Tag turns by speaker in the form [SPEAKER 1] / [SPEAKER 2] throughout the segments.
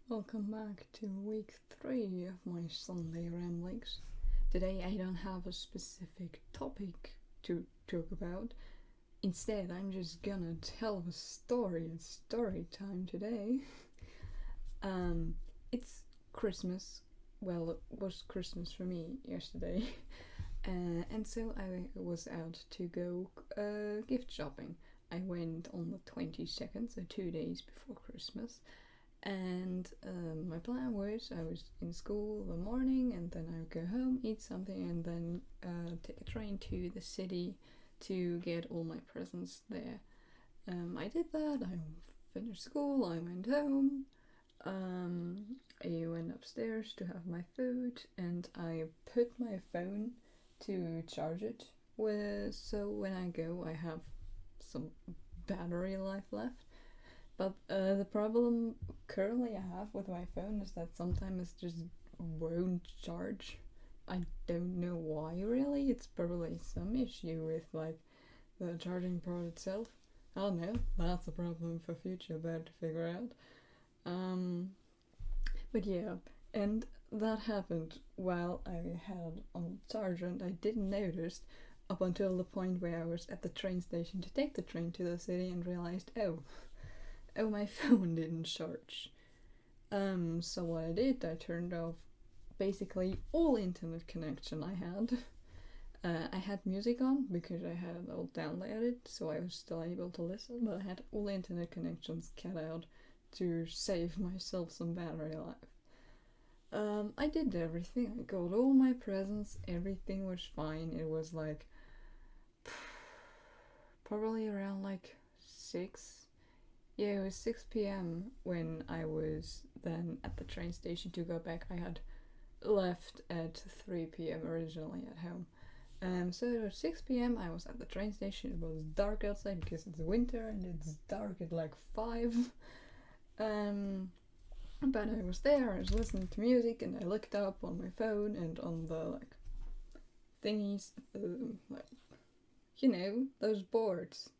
[SPEAKER 1] Welcome back to week 3 of my Sunday ramblings. Today I don't have a specific topic to talk about. Instead, I'm just gonna tell a story. It's story time today. It's Christmas. Well, it was Christmas for me yesterday. And so I was out to go gift shopping. I went on the 22nd, so 2 days before Christmas. And my plan was I was in school the morning, and then I would go home, eat something, and then take a train to the city to get all my presents there. I did that. I finished school. I went home. I went upstairs to have my food, and I put my phone to charge it. So when I go, I have some battery life left. But the problem currently I have with my phone is that sometimes it just won't charge. I don't know why really. It's probably some issue with like the charging port itself. I don't know. That's a problem for future, better to figure out. But yeah, and that happened while I had on charger, and I didn't notice up until the point where I was at the train station to take the train to the city and realized, oh, my phone didn't charge. So what I did, I turned off basically all internet connection I had. I had music on because I had it all downloaded, so I was still able to listen, but I had all internet connections cut out to save myself some battery life. I did everything. I got all my presents. Everything was fine. It was like probably around like 6. Yeah, it was 6 p.m. when I was then at the train station to go back. I had left at 3 p.m. originally at home. So it was 6 p.m. I was at the train station. It was dark outside because it's winter and it's dark at like 5. But I was there, I was listening to music, and I looked up on my phone and on the like thingies, those boards.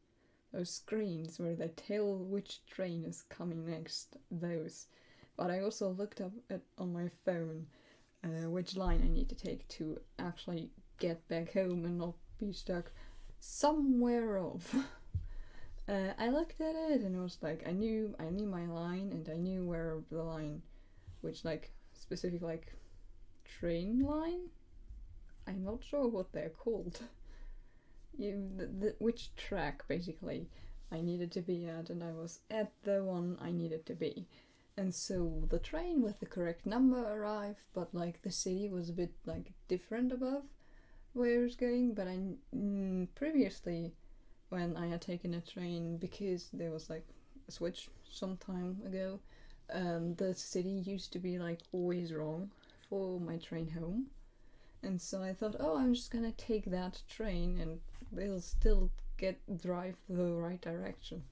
[SPEAKER 1] Those screens where they tell which train is coming next, those. But I also looked up on my phone which line I need to take to actually get back home and not be stuck somewhere off. I looked at it and it was like I knew my line, and I knew where the line, which like specific like train line. I'm not sure what they're called. Which track basically I needed to be at, and I was at the one I needed to be. And so the train with the correct number arrived, but like the city was a bit like different above where I was going. But previously when I had taken a train, because there was like a switch some time ago, the city used to be like always wrong for my train home. And so I thought, oh, I'm just gonna take that train and we'll still drive the right direction.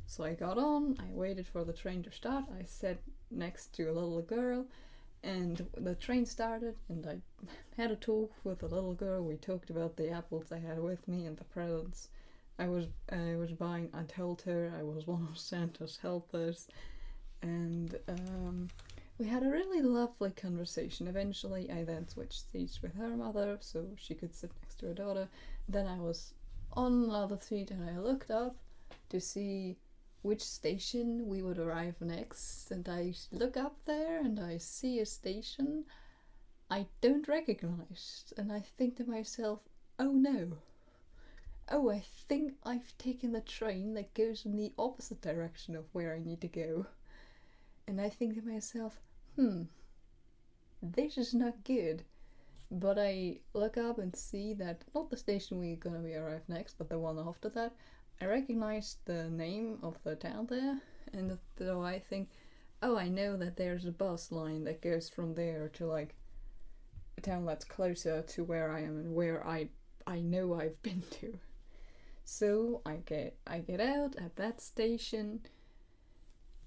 [SPEAKER 1] So I got on, I waited for the train to start, I sat next to a little girl, and the train started, and I had a talk with the little girl. We talked about the apples I had with me and the presents I was buying. I told her I was one of Santa's helpers, and we had a really lovely conversation. Eventually, I then switched seats with her mother so she could sit next to her daughter. Then I was on another seat and I looked up to see which station we would arrive next. And I look up there and I see a station I don't recognize. And I think to myself, oh no. Oh, I think I've taken the train that goes in the opposite direction of where I need to go. And I think to myself, this is not good. But I look up and see that not the station we're gonna be arrive next, but the one after that. I recognize the name of the town there, and so I think, oh, I know that there's a bus line that goes from there to like a town that's closer to where I am and where I know I've been to. So I get out at that station,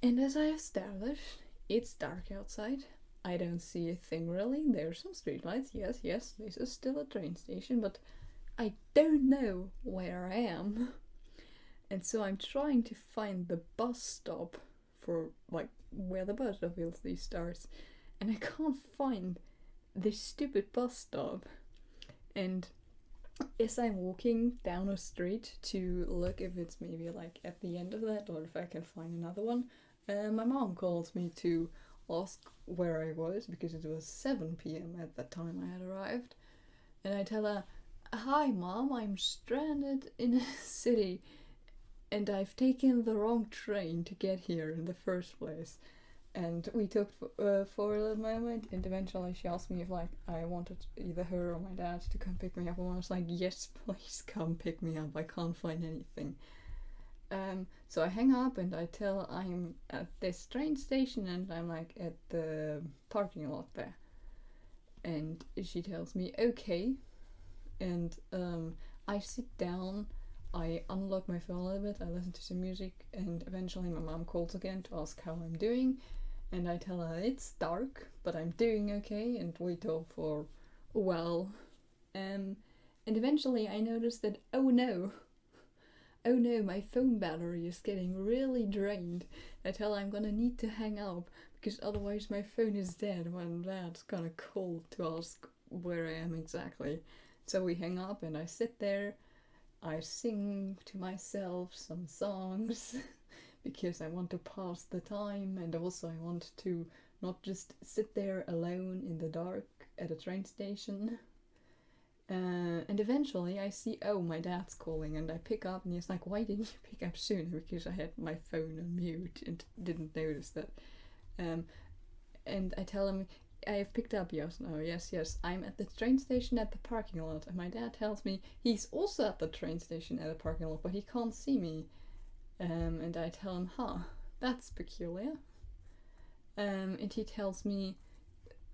[SPEAKER 1] and as I established, it's dark outside. I don't see a thing really. There's some streetlights. Yes, this is still a train station, but I don't know where I am. And so I'm trying to find the bus stop for like where the bus obviously starts, and I can't find this stupid bus stop. And as I'm walking down a street to look if it's maybe like at the end of that or if I can find another one, my mom calls me to ask where I was because it was 7 p.m. at that time I had arrived. And I tell her, "Hi mom, I'm stranded in a city and I've taken the wrong train to get here in the first place." And we talked for a little moment, and eventually she asked me if like I wanted either her or my dad to come pick me up, and I was like, "Yes, please come pick me up. I can't find anything." So I hang up and I tell I'm at this train station and I'm like at the parking lot there. And she tells me okay, and I sit down. I unlock my phone a little bit, I listen to some music, and eventually my mom calls again to ask how I'm doing. And I tell her it's dark, but I'm doing okay, and we talk for a while. And eventually I notice that, oh no, my phone battery is getting really drained. I tell her I'm gonna need to hang up, because otherwise my phone is dead when Dad's gonna call to ask where I am exactly. So we hang up and I sit there, I sing to myself some songs because I want to pass the time, and also I want to not just sit there alone in the dark at a train station. And eventually I see, oh, my dad's calling, and I pick up and he's like, "Why didn't you pick up sooner?" Because I had my phone on mute and didn't notice that. And I tell him, "I have picked up, yes, I'm at the train station at the parking lot." And my dad tells me he's also at the train station at the parking lot, but he can't see me. And I tell him, that's peculiar. And he tells me,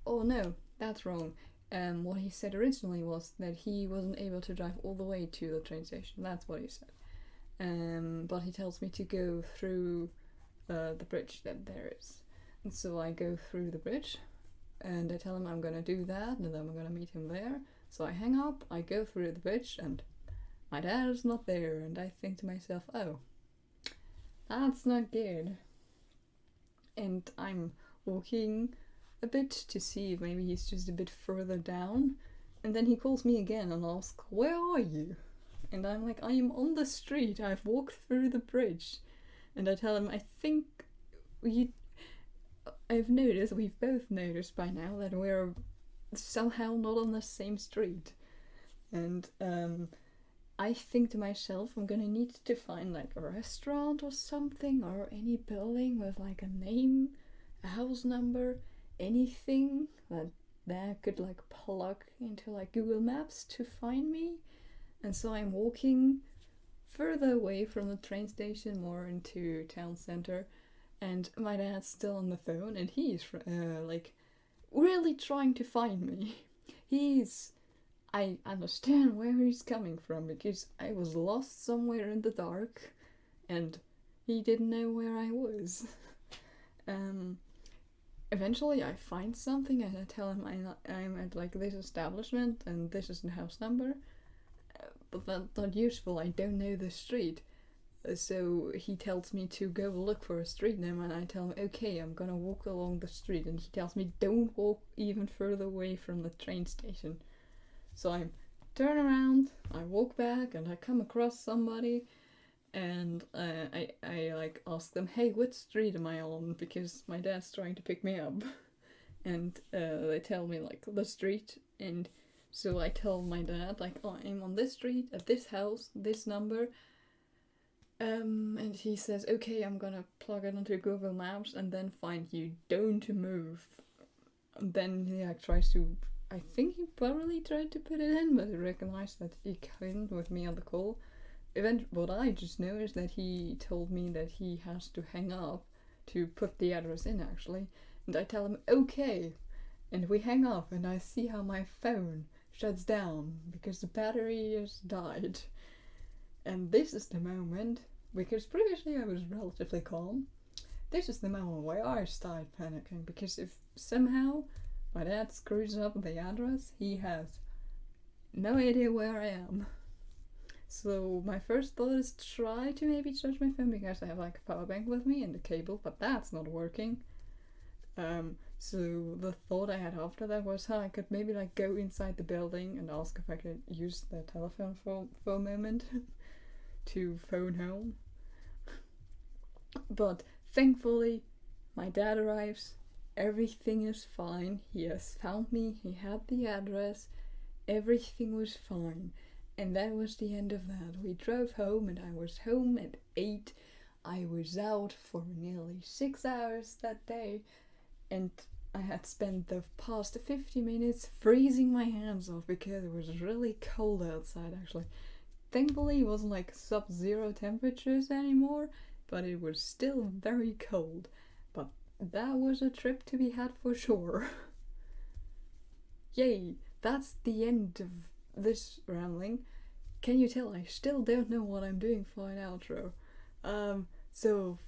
[SPEAKER 1] "Oh no, that's wrong. What he said originally was that he wasn't able to drive all the way to the train station." That's what he said. But he tells me to go through the bridge that there is. And so I go through the bridge, and I tell him I'm gonna do that, and then I'm gonna meet him there. So I hang up, I go through the bridge, and my dad is not there, and I think to myself, oh, that's not good. And I'm walking a bit to see if maybe he's just a bit further down, and then he calls me again and asks, "Where are you?" And I'm like, "I am on the street, I've walked through the bridge." And I tell him, we've both noticed by now that we're somehow not on the same street. And I think to myself, I'm gonna need to find like a restaurant or something, or any building with like a name, a house number, anything that could like plug into like Google Maps to find me. And so I'm walking further away from the train station, more into town center, and my dad's still on the phone, and he's like really trying to find me. I understand where he's coming from, because I was lost somewhere in the dark and he didn't know where I was. Eventually I find something and I tell him I'm at like this establishment and this is the house number, but that's not useful, I don't know the street. So he tells me to go look for a street name, and I tell him, okay, I'm gonna walk along the street, and he tells me don't walk even further away from the train station. So I turn around, I walk back, and I come across somebody, and I like ask them, "Hey, what street am I on?" Because my dad's trying to pick me up. And they tell me like the street, and so I tell my dad like, "Oh, I'm on this street, at this house, this number." And he says, "Okay, I'm gonna plug it onto Google Maps and then find you, don't move." And then he like tries to, I think he probably tried to put it in, but he recognized that he couldn't with me on the call. What I just know is that he told me that he has to hang up to put the address in, actually. And I tell him, okay. And we hang up, and I see how my phone shuts down because the battery has died. And this is the moment, because previously I was relatively calm, this is the moment where I start panicking, because if somehow my dad screws up the address, he has no idea where I am. So my first thought is try to maybe charge my phone because I have like a power bank with me and the cable, but that's not working. So the thought I had after that was how I could maybe like go inside the building and ask if I could use the telephone for a moment to phone home. But thankfully, my dad arrives. Everything is fine. He has found me. He had the address. Everything was fine. And that was the end of that. We drove home and I was home at 8. I was out for nearly 6 hours that day. And I had spent the past 50 minutes freezing my hands off because it was really cold outside actually. Thankfully it wasn't like sub-zero temperatures anymore, but it was still very cold. But that was a trip to be had for sure. Yay, that's the end of this rambling. Can you tell I still don't know what I'm doing for an outro? So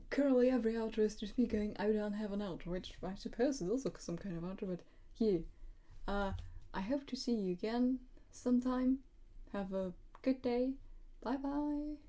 [SPEAKER 1] currently every outro is just me going, I don't have an outro, which I suppose is also some kind of outro, but yeah. I hope to see you again sometime. Have a good day. Bye bye.